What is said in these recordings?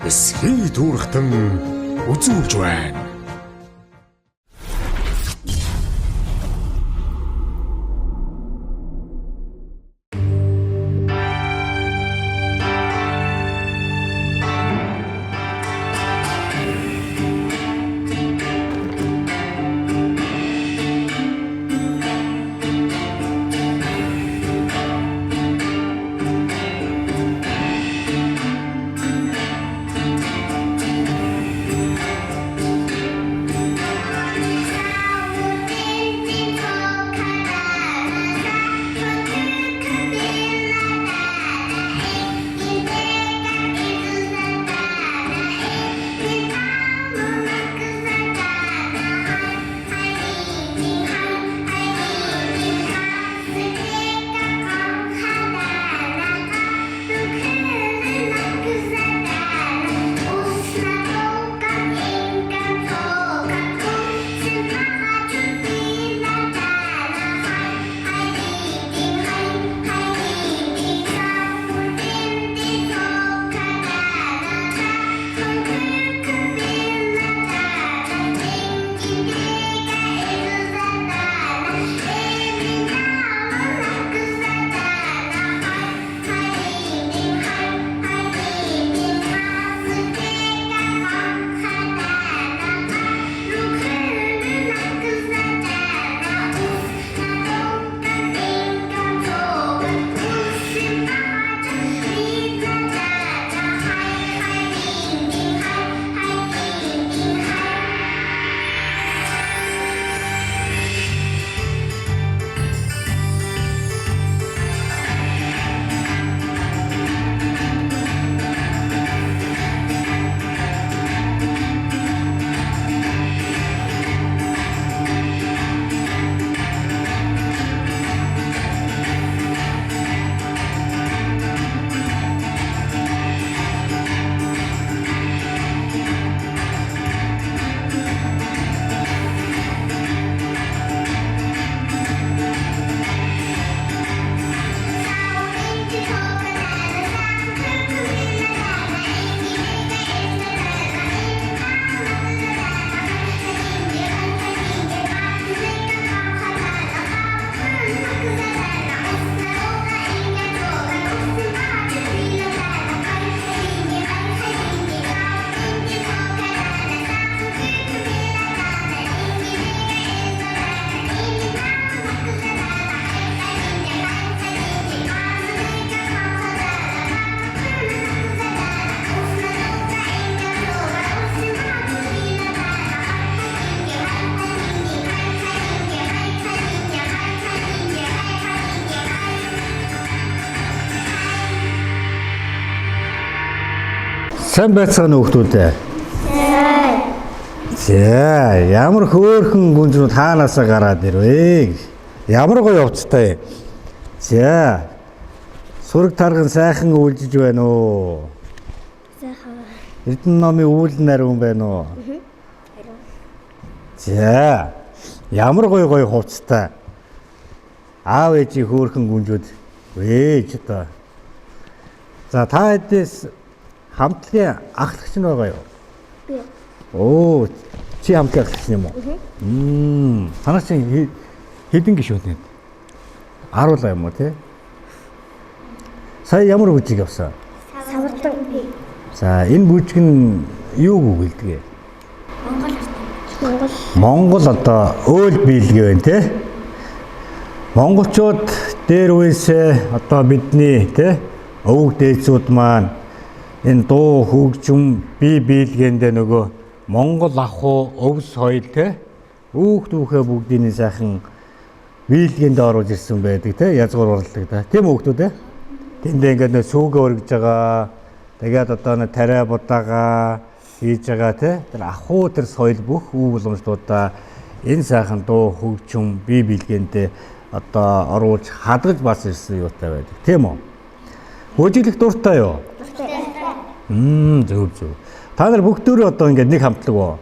эсхий түүрхтэн үзүүлж байна. Сайн байцгаана уу хүүхдүүд. За, ямар хөөрхөн гүнжрүүд хаанаасаа гараад ирвэ. Ямар гоё явцтай. За. Сураг тарган сайхан үйлжиж байна уу? Сайхан. Эрдэнэ номын үйл нариун байна уу? За. Ямар гоё хувцастай. Аав ээжийн хөөрхөн гүнжүүд ээж одоо. За, та хэдээс хамтлагийн ахлагч нь байгаа юу? Би. Оо, чи хамтлагийн ахлагч юм уу? Танаа чинь хэдэн гишүүн? 10 юм уу те? Сая ямар бүжиг явсан? Савардан би. За, энэ бүжиг нь юуг үгэлдэг? Монгол одоо өөл биелгээ байна те? Монголчууд дээр үесээ одоо бидний те өвөг дээдсүүд маань энэ дуу хөгжим бие биелгээндээ нөгөө Монгол ахуй өвс соёл те хүүхдүүхээ бүгдийн сайхан биелгээнд оруулж ирсэн байдаг те язгуур урлагдаг та тийм хүүхдүүд те тэндээ ингээд нөө сүүгээ өргөж байгаа тэгээд одоо нэ тариа будаага хийж байгаа те тэр ахуй тэр соёл бүх үе боломжтуудаа энэ сайхан дуу хөгжим бие биелгээндээ одоо оруулж хадгалж бас ирсэн юутай байдаг тийм үү бүжиглэх дуртай юу? Зөв. Та нар бүгдөө одоо ингээд нэг хамтлаг уу?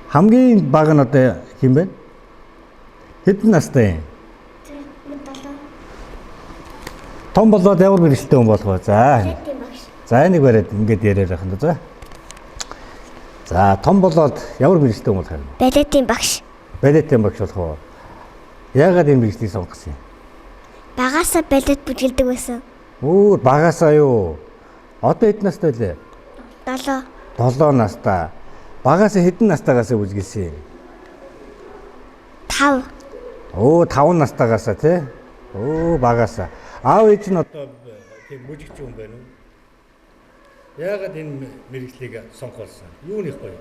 Хамгийн бага нь одоо хэн бэ? Хэдэн настай? Том болоод ямар мэргэжлтэй хүн болох вэ? За. За энийг бариад ингээд яриад байх нь за. За том болоод ямар мэргэжтэй болох юм? Балетын багш. Балетын багш болох уу? Яагаад энэ мэргэжлийг сонгосон юм? Багаасаа балет бүжгэлдэг байсан. Оо багасаа юу? Одоо хэд настай вэ? 7. 7 настай. Багасаа хэдэн настайгаас бүжгэлсэн юм? 5. Оо 5 настайгаасаа тий? Оо багасаа. Аав ээж нь одоо тийм бүжигч юм байна уу? Яагаад энэ мэргэжлийг сонгосон? Юуных гоё?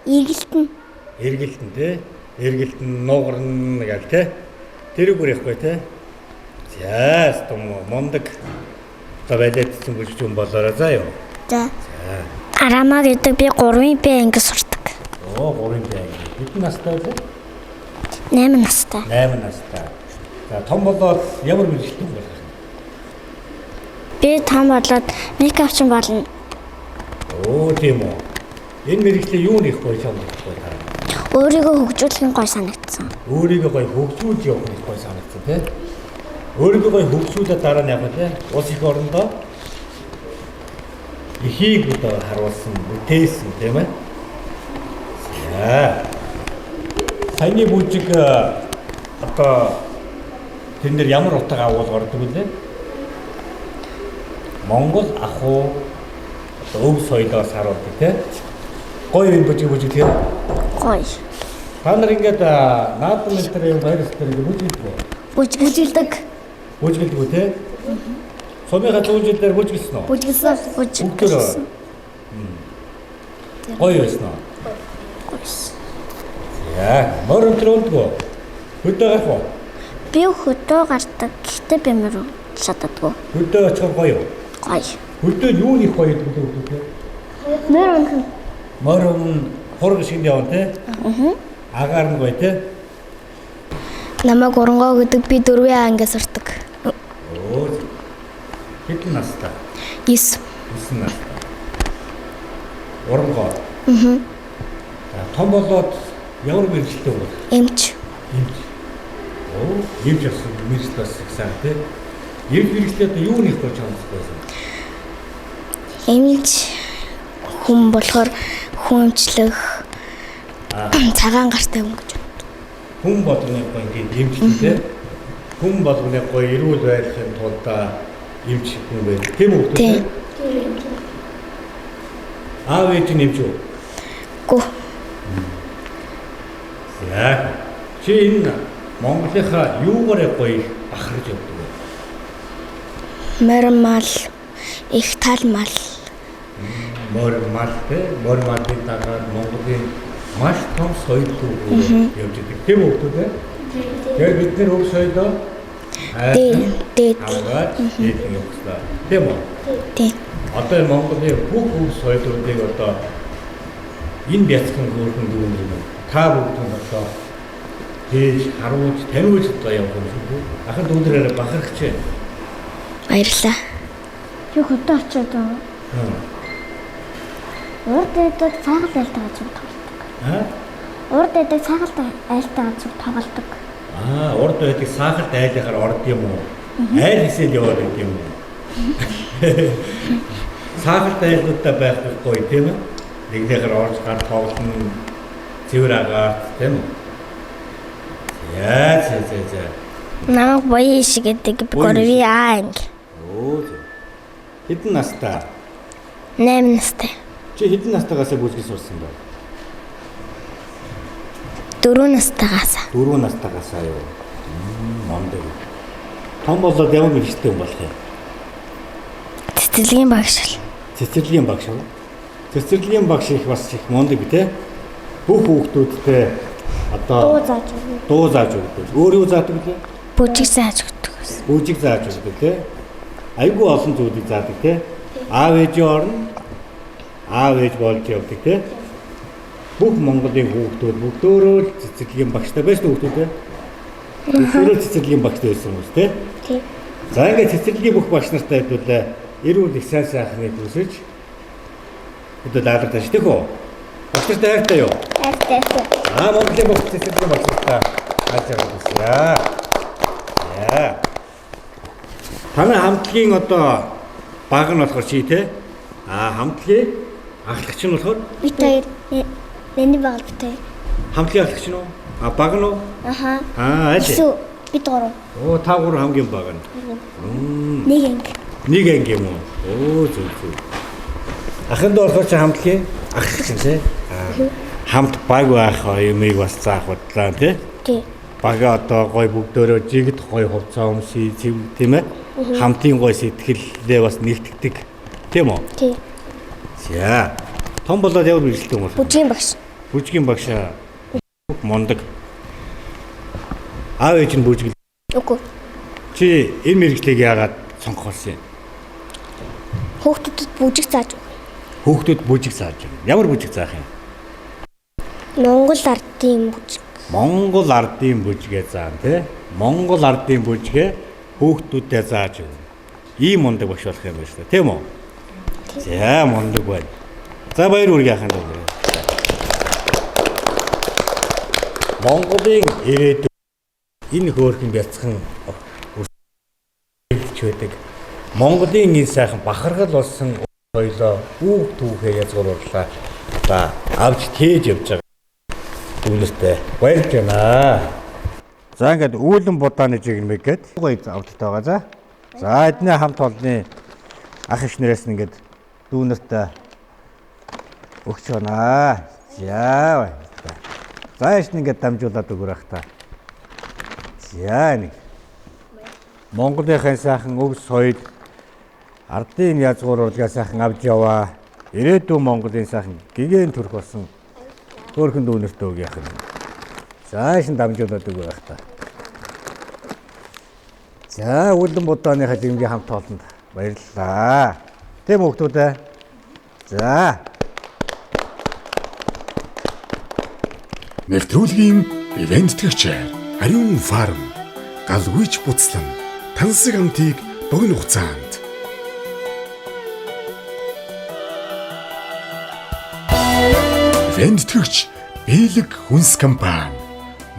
Эргэлтэн. Эргэлтэн тий? Эргэлтэн нугарна гэл тий? Тэр бүр их гоё тий? За том мондөг тавэлэтсэн бүжигч юм болоорой заа юу? За. Арамаа гэдэг би 3-ын Б анги сурдаг. Оо 3-ын Б анги. Хэдэн настай вэ? 8 настай. 8 настай. За том болоод ямар мэргэжлтэй болох вэ? Би том болоод мейкапчин болно. Оо тийм үү. Энэ мэргэжлээ юу нэх гоё санагдах вэ? Өөрийгөө хөгжүүлэх нь гоё санагдсан. Өөрийгөө гоё хөгжүүлж явах нь гоё санагдсан тий. Өөрийгөө гоё хөгжүүлээд дараа нь яг тий. Улс их орондоо ихийг одоо харуулсан, бүтээсэн тийм ээ. За. Саяны бүжиг одоо тэн дээр ямар утга агуулга ордог вэ? Монгол ахуй одоо өв соёлоос харуулдаг тийм. Гоё юм бүжиг тийм. Гоё. Та нар ингээд наадам энэ вирус дээр бүжгэлдэг үү? Бүжгэлдэг. Бүжгэлдэг үү тийм? Сумынхаа зүүнжил дээр бүжгэлсэн үү? Бүжгэлсэн. Бүгдөө. Гоё байсан уу? Яа, мөр өнтрөөдгөө. Хөдөө гарах уу? Би хөдөө гардаг. Гэхдээ би мөр шатадгүй. Хөдөө очих гоё юу? Гоё. Хөдөө юу нэг гоё гэдэг үү? Мөр өнх. Мөр хург шиг явна те? Агаар нь гоё те? Намайг Оронгоо гэдэг би 4-ийн анги сурдаг. Оо. Хэдэн настай? 9. 9 настай. Оронгоо. За том болоод ямар мэргэжлтэй болох? Эмч. Эмч. Оо, эмч болсон мэргэжл бас их сайн те? Эмч мэргэжлээ одоо юу нэг болж байгаа юм бэ? Эмч хүн болохоор хүнчлэх цагаан гартай хүн гэж. Хүн болгоны гоё ингээд эмчлээ. Хүн болгоны гоё эрүүл байдлын тулд эмч хүн байх. Тийм үү? Тийм. Аав ээж нь эмч үү? Гү. За. Чи энэ Монголынхаа юугаар гоё бахарж явдаг вэ? Мөр мал, их тал мал. Мөр мал те, мөр малын дагаад Монголын маш том соёл руу явж идэг. Тийм үү те? Тэгээд бид нэр өв соёлоо Дээд. аваад дээд явуулсан. Тийм үү? Тийм. Одоо Монголын бүх өв соёлуудыг одоо энэ бяцхан хөөрхөн дүүн юм. Та бүгд нь одоо дээж харуулж таниулж одоо явах юм шүү. Ахын дүүнэрээр бахархч. Баярлалаа. Чи хөдөө очиод урд дэдэг цагаал айлтаа гэж тоглодог. Урд дэдэг цагаал айлтаа гэж тоглодог. Урд байдаг сахарт айлахаар орд юм уу? Айл хийсэл яваад байт юм уу? Сахарт айлуудаа байх гоё тийм ээ. Нэгнийхээр орж гар тоглоно. Цэвэр агаад тийм үү? Яа за. Намайг боёо шиг гэдэг гөрви анги. Оо. Хэдэн настай? 8 настай. Чи хэдэн настайгаас бүжгэл сурсан бэ? 4 настайгаас. 4 настайгаас юу? Мондөг. Том болоод ямар мэргэжтэй юм болох юм? Цэцэрлэгийн багш. Цэцэрлэгийн багш уу? Цэцэрлэгийн багш их бас их мондөг те. Бүх хүүхдүүдтэй одоо дуу зааж өгдөг. Өөр юу заадаг вэ? Бүжиг зааж өгдөг. Бүжиг зааж өгдөг те. Айгүй олон зүйлийг заадаг те. Аав ээжийн орно. Аав ээж болж явдаг те. Бүх Монголын хүүхдүүд бүгдөө л цэцэрлэгийн багштай байсан хүүхдүүд те. Бүгдөө цэцэрлэгийн багштай байсан хүмүүс те. Тийм. За ингээд цэцэрлэгийн бүх багш нартай хэдүүлээ эрүүл их сайн сайхныг үсэж хэдүүл даалгавар тааш тэхүү. Багш нартай хайртай юу? Хайртай. Монголын бүх цэцэрлэгийн багш нартай хайж байгаа. Яа. Танай хамтлагийн одоо Баг нь болохоор чи те. Хамтлагийн ахлагч нь болохоор Бид хоёр нэний багт бид хоёр. хамтлагийн ахлагч нь уу? Баг нь уу? Аха. Аль? Эсвэл бид гурав. Та гурав хамгийн баг нь. Нэг анги. Нэг анги юм уу? Зүг. Ахын доор болохоор чи хамтлагийн ахлагч юм те. Хамт баг байх юмыг бас заах бодлоо те. Тий. Бага одоо гой бүгдөө жигд гой хувцас өмсөй тийм ээ. Хамтын гой сэтгэлдээ бас нэгтгэдэг тийм үү? Тий. За. Том болоод ямар бичлэгтэй юм бол? Бүжгийн багш. Бүжгийн багшаа. Мондөг. Аав ээж нь бүжгэл. Үгүй. Чи энэ мэрэгчлийг яагаад сонгосон юм? Хүүхдүүдэд бүжиг зааж өгнө. Хүүхдүүд бүжиг зааж байна. Ямар бүжиг заах юм? Монгол ардын бүжиг. Монгол ардын бүжгээ заана тий. Монгол ардын бүжгээ хүүхдүүдэд зааж өгнө. Ийм мондөг багш болох юм байна шүү дээ, тийм үү? За мондөг байна. За баяр үргээ ханд өгөө. Монголын ирээдүйн энэ хөөрхөн бяцхан үргэлж байдаг. Монголын энэ сайхан бахархал болсон соёлоо бүх түүхээ язгуурлаа. За авч тээж явж байгаа. Үнэтэй баярлж байна. За ингээд үүлэн будааны жигмэг гээд гоё авдалтай байгаа. За эдний хамт олонны ах иш нэрээс нь ингээд дүүнэртээ өгч байна. За. Зааш нэгээд дамжуулаад өгөх та. За нэг. Монголынхаа сайхан өв соёл ардын язгуурлаа сайхан авч яваа. Ирээдүйн Монголын сайхан гэгэн төрх болсон хөөрхөн дүүнэртээ өг яах юм. Зааш нь дамжуулаад өгөх та. За үүлэн будааны хажимгийн хамт олонд баярлалаа. Тэм хүүхдүүд. За. Нэвтрүүлгийн ивент төгч Ариун фарм галгүйч буцлан тансаг амтыг богино хугацаанд ивент төгч Биелэг хүнс компани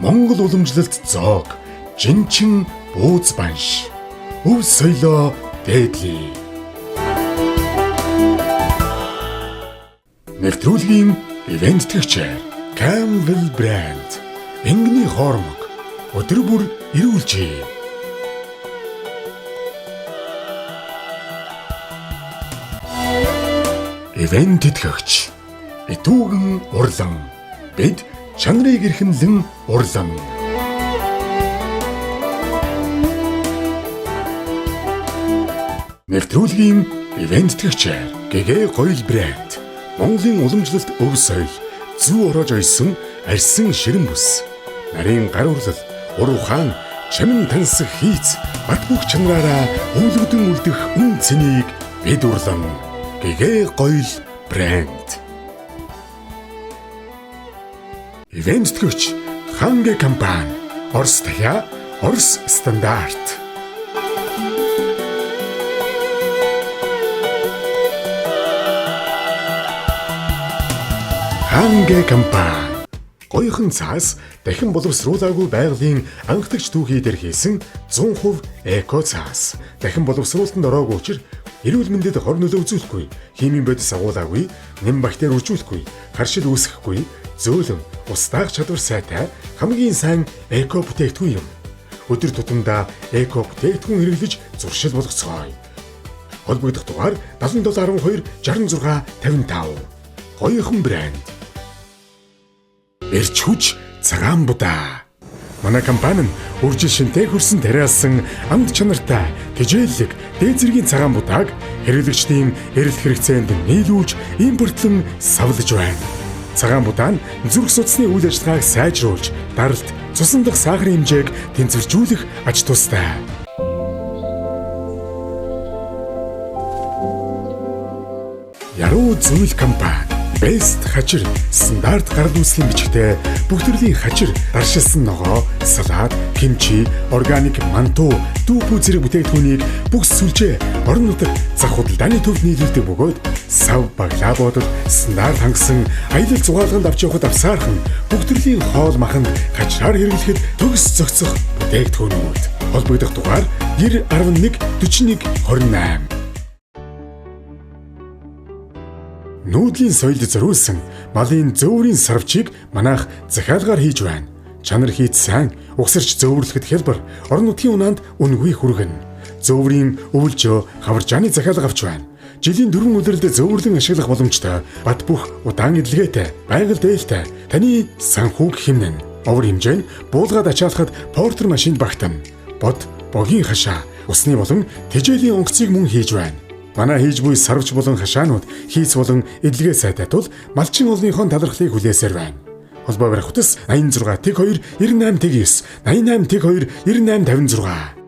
Монгол уламжлалт зоог жинчин бууз банш өв соёлоо дээдлээ. Нэвтрүүлгийн ивент төгч Campbell брэнд энгний хоормог өдөр бүр ирүүлжээ. Ивент тэтгэгч Итүүгэн урлан бид чанарыг эрхэмлэн урлан. Нэвтрүүлгийн ивент тэтгэгч ГГ Гоёл брэнд Монголын уламжлалт өв соёл зүү ороож ойсон арьсан ширэн бүс нарийн гар урлал уруу хаан чамин тансаг хийц бат бүх чанараараа өвлөгдөн үлдэх үн цэнийг бид урлан ГГ Гоёл брэнд. Ивент тэтгэгч Хангэ компани Орос дахя Орос стандарт. Хангэ компани гоёхан цаас дахин боловсруулаагүй байгалийн анхдагч түүхий дээр хийсэн 100% эко цаас дахин боловсруулалтанд ороогүй учраас эрүүл мэндэд хор нөлөө үзүүлэхгүй, химийн бодис агуулаагүй, нэм бактери үржүүлэхгүй, харшил үүсэхгүй, зөөлөн ус даах чадвар сайтай хамгийн сайн эко бүтээгдэхүүн юм. Өдөр тутамдаа эко бүтээгдэхүүн хэрэглэж зуршил болгоцгоё. Холбогдох дугаар 7712 66 55. Гоёхан брэнд. Эрч хүч цагаан будаа. Манай компани нь үржил шинтэй хөрсөн тариалсан амт чанартай тэжээллэг дээд зэргийн цагаан будааг хэрэглэгчдийн эрэлт хэрэгцээнд нийлүүлж импортлон савлаж байна. Цагаан будаа нь зүрх судасны үйл ажиллагааг сайжруулж, даралт, цусан дахь сахарын хэмжээг тэнцвэржүүлэх ач тустай. Яруу зүйл компани Best хачир стандарт гарал үүслийн бичгтээ бүх төрлийн хачир, даршилсан ногоо, салат, кимчи, органик манту, дүүпүү зэрэг бүтээгдэхүүнийг бүх сүлжээ орон нутаг зах худалдааны төвд нийлүүлдэг бөгөөд сав баглаа бодол стандарт хангасан аялал зугаалганд авч явахад авсаархан бүх төрлийн хоол маханд хачраар хэрэглэхэд төгс зохицох бүтээгдэхүүнүүд. Холбогдох дугаар 9011 41 28. нүүдлийн соёлд зориулсан малын зөөврийн сарвчийг манайх захиалгаар хийж байна. Чанар хийц сайн, угсарч зөөврлөхөд хялбар, орон нутгийн унаанд үнгүй хүргэн. Зөөврийн өвөлжөө хаваржааны захиалга авч байна. Жилийн 4 өдрөлд зөөврлөн ашиглах боломжтой, бат бөх удаан эдлгээтэй, байгаль дээлтэй, таны санхүүг хэмнэн. Овор хэмжээ нь буулгаад ачаалахад портер машинд багтана. Бод, богийн хашаа, усны болон тэжээлийн онгоцыг мөн хийж байна. Манай хийж буй сарвч болон хашаанууд хийц болон эдлгээ сайтай тул малчин олныхон талархлыг хүлээсээр байна. Холбоо барих утас 86 тэг 2 98 тэг 9 88 тэг 2 98 56.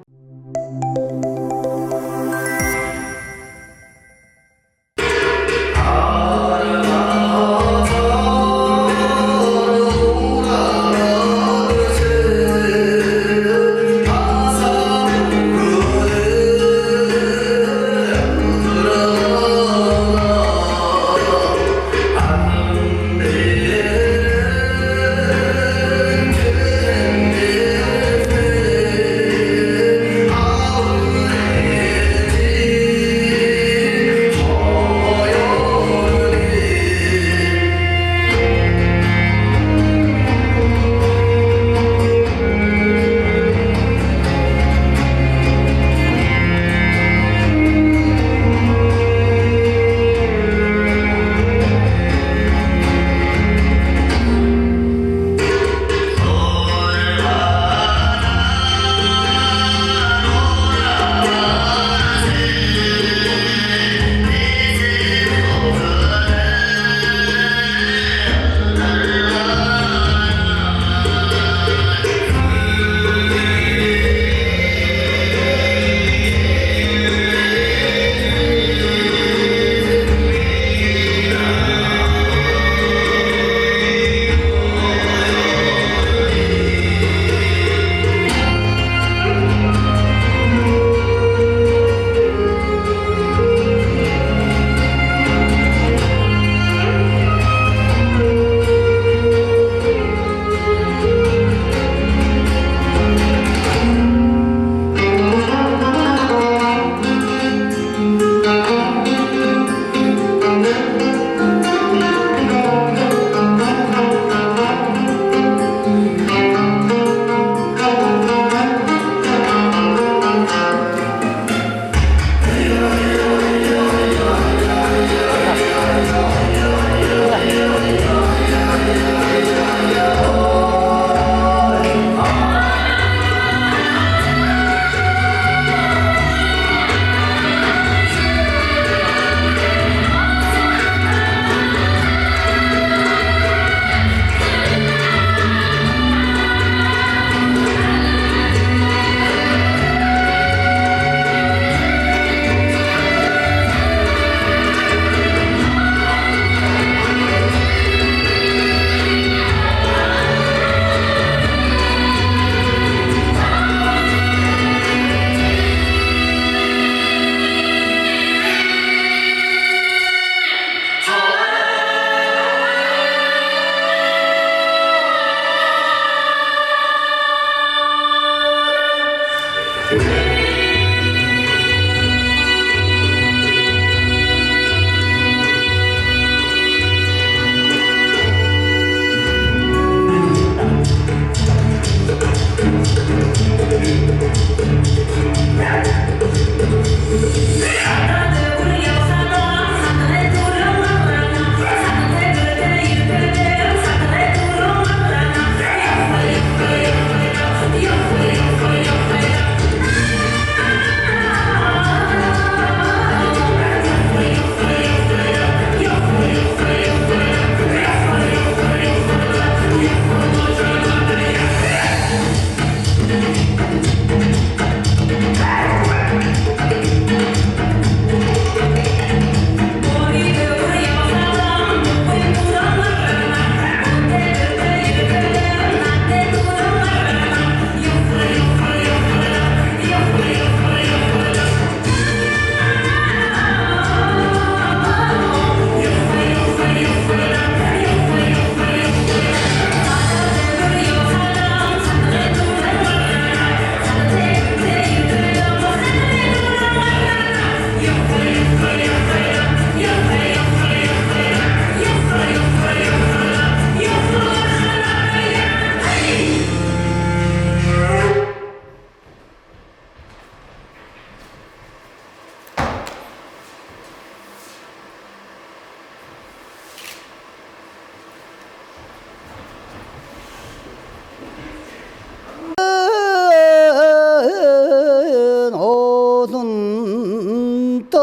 또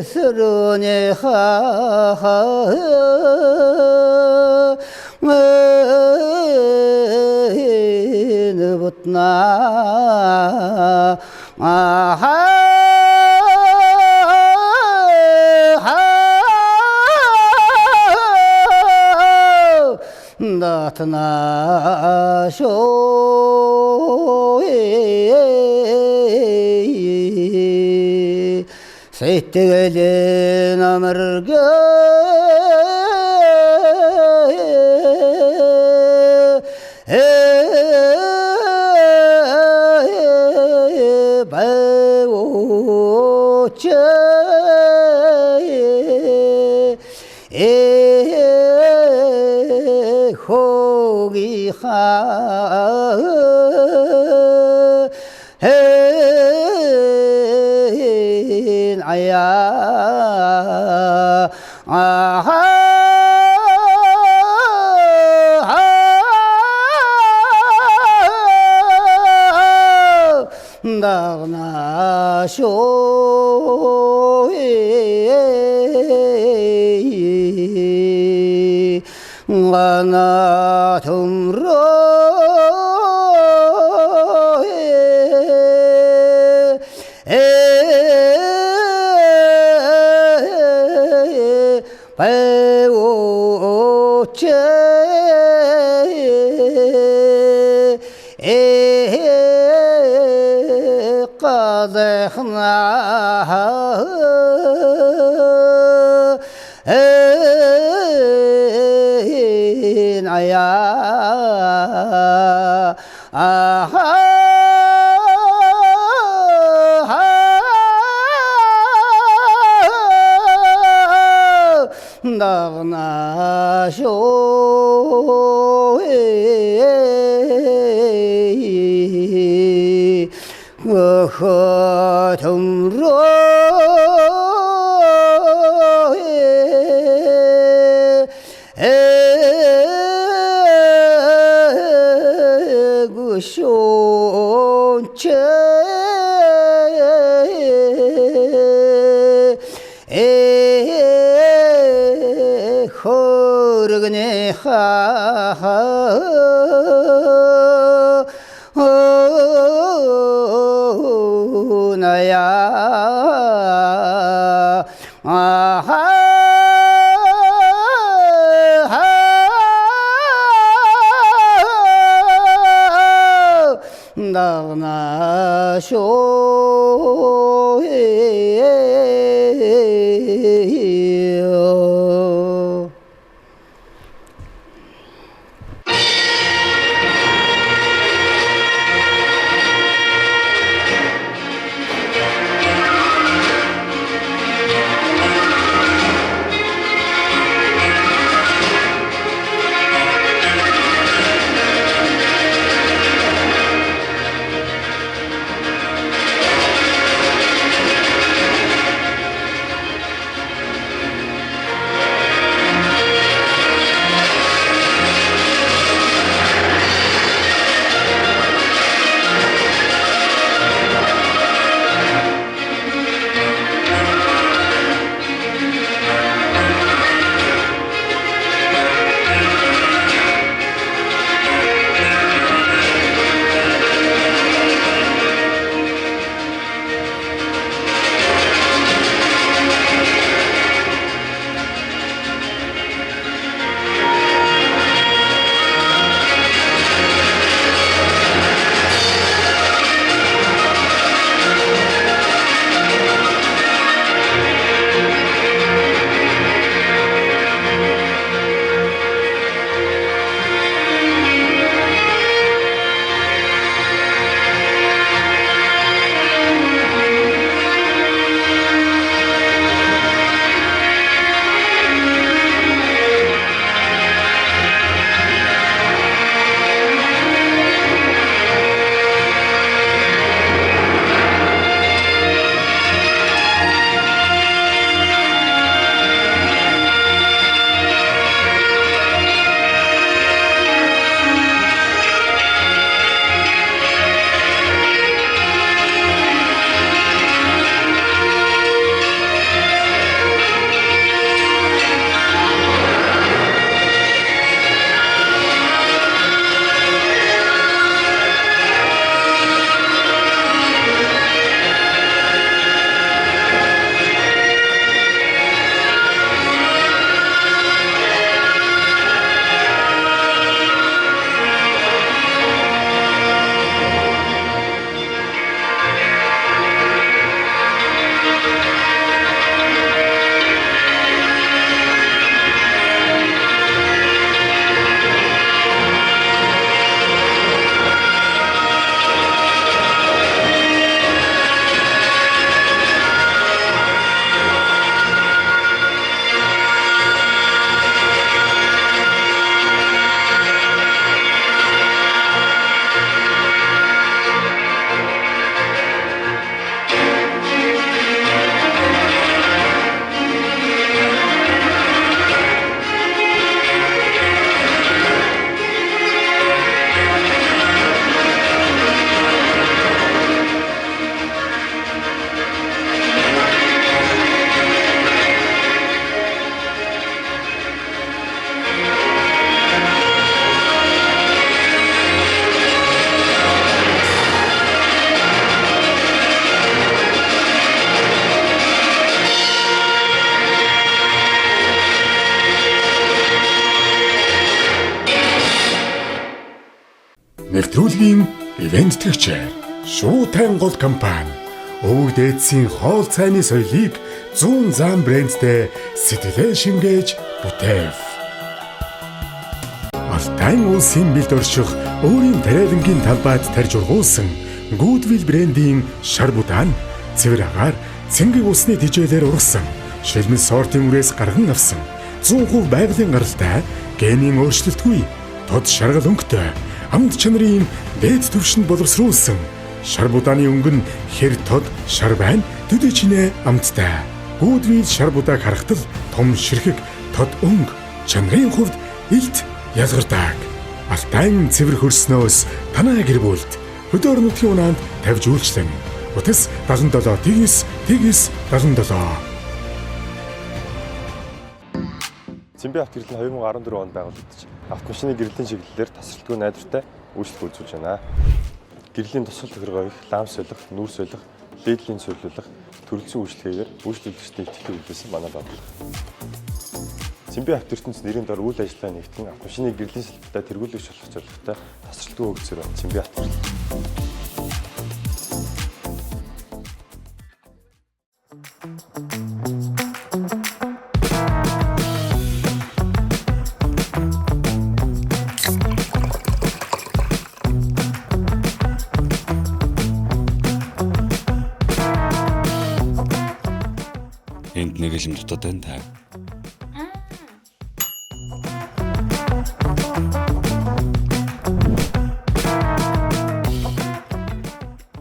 서른에 너붙나 나타나쇼 세태게 나머르게 배우체 호기하 아야 나나쇼 나나 덤러 배우체 까대나 나야 나나쇼 허덤로 구쇼체 허르그네 나야 나나쇼 Нэвтрүүлгийн ивент төгчээр Шуудайн гол компани өвөг дээдсийн хоол цайны соёлыг 100 зам брэндтэй сэтгэлээ шимгээж бүтээв. Алтайн улсын бэлд орших өөрийн тариалангийн талбайд тарж ургуулсан Goodwill брендийн шар будаан цэвэр агаар цэнгэг усны тижээлээр ургасан шилмэн сортын үрээс гарган авсан 100% байгалийн гаралтай генийн өөрчлөлтгүй тод шаргал өнгөтэй амт чанарын дээд түвшинд боловсруулсан шар будааны өнгө нь хэр тод шар байна төдий чинээ амттай. Goodwill шар будааг харахад том ширхэг тод өнгө чанарын хувьд илт ялгардаг. Алтайн цэвэр хөрснөөс танаа гэр бүлд хөдөр нутгийн унаанд тавьж үйлчлэн. Утас 77 тэгс 77. Цэмбэ авто гэрлэн 2014 онд байгуулагдаж автомашины гэрлийн чиглэлээр тасралтгүй найдвартай үйлчлэг үзүүлж байна. Гэрлийн тусгал тохиргоог лам солих, нүүр солих, леедлийн сурлуулах, төрөлцсөн үйлчлэгээр үйлчлэгчдийн итгэл үлдээсэн манай байгууллага. Цэмбэ авто ертөнц нэрийн дор үйл ажиллагаа нэгтгэн автомашины гэрлийн салбартаа тэргүүлэгч болох зорилготой тасралтгүй хөгжсөөр Цэмбэ авто. Энд нэг л юм дутаад байна та.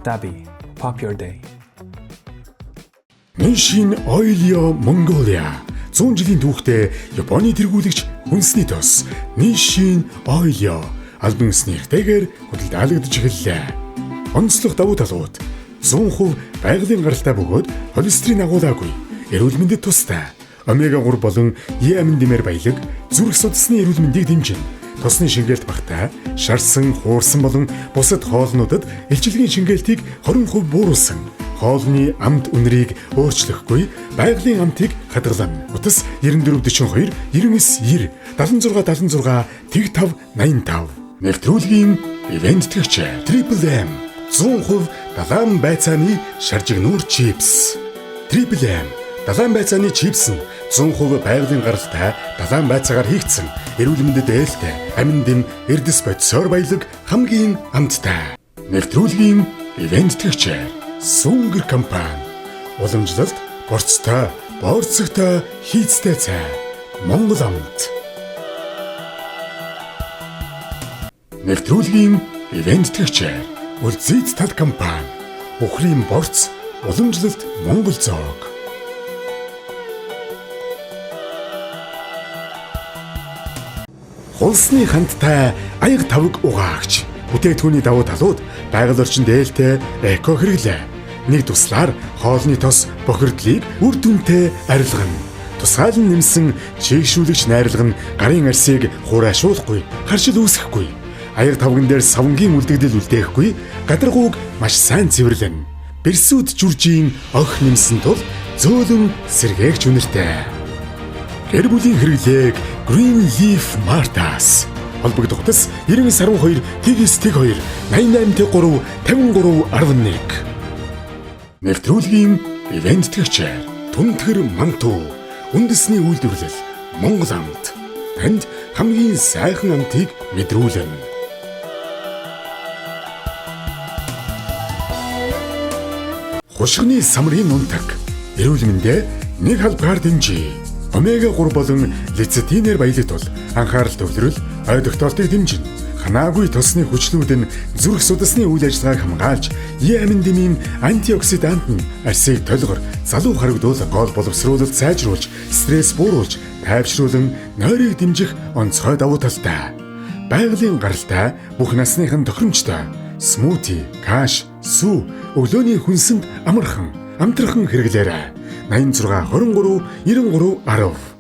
Dabi, pop your day. Nissin Oilio Mongolia 100 жилийн түүхтэй Японы тэргүүлэгч хүнсний тос Nissin Oilio албан ёсны эрхтэйгээр худалдаалагдаж эхэллээ. Онцлог давуу талууд 100% байгалийн гаралтай бөгөөд холестерин агуулаагүй, эрүүл мэндэд тустай, омега 3 болон Е амин димээр баялаг, зүрх судасны эрүүл мэндийг дэмжинэ. Тосны шингээлт багтаа, шарсан, хуурсан болон бусад хоолнуудад элчилгээний шингээлтийг 20% бууруулсан. Хоолны амт үнэрийг өөрчлөхгүй, байгалийн амтыг хадгална. Утас 9442 99 90 76 76 85 Нэвтрүүлгийн ивент төгчээр Triple M 100% далайн байцааны шаржигнуур чипс. Triple M далайн байцааны чипс нь 100% байгалийн гаралтай далайн байцаагаар хийгдсэн эрүүл мэндэд ээлтэй амин дэм эрдэс бодисоор баялаг хамгийн амттай. Нэвтрүүлгийн ивент төгчээр Сүнгэр компани уламжлалт борцтой борцогтой хийцтэй цай Монгол амт. Нэвтрүүлгийн ивент төгчээр Үлзийд тал компани Ухрын борц уламжлалт Монгол зоог. Хулсны хандтай аяг тавг угаагч бүтээгдэхүүний давуу талууд байгаль орчинд ээлтэй эко хэрэглээ. Нэг туслаар хоолны тос бохирдлыг үр дүнтэй арилгана. Тусгаал нь нэмсэн чийгшүүлэгч найрлага нь гарын арсыг хураашуулахгүй, харшил үүсэхгүй. Аяг тавган дээр савнгийн үлдэгдэл үлдээхгүй, гадаргууг маш сайн цэвэрлэн. Бэрсүүд жүржийн ох нэмсэн тул зөөлөн сэргээгч үнэртэй. Гэр бүлийн хэрэглээг Green Leaf Martas холбогдох утас 9912 тэгс-2 88-3 5311. Нэвтрүүлгийн ивент төгчээр Түнтгэр манту үндэсний үйлдвэрлэл Монгол амт танд хамгийн сайхан амтыг мэдрүүлнэ. Хушигны самрын унтаг эрүүл мэндэ нэг халбгаар дэмжиж омега 3 болон лецитинээр баялагтул анхаарал төвлөрөл ой тогтоолтыг дэмжинэ. Ханаагүй тосны хүчлүүд нь зүрх судасны үйл ажиллагааг хамгаалж, Е амин дэмийн антиоксидант нь арсыг толгор, залуу харагдуул гол боловсруулалт сайжруулж, стресс бууруулж, тайвшруулан нойрыг дэмжих онцгой давуу талтай. Байгалийн гаралтай бүх насныхан тохиромжтой смути, каш, сүү өглөөний хүнсэнд амархан, амтрахан хэрэглээрэй. 86 23 93 10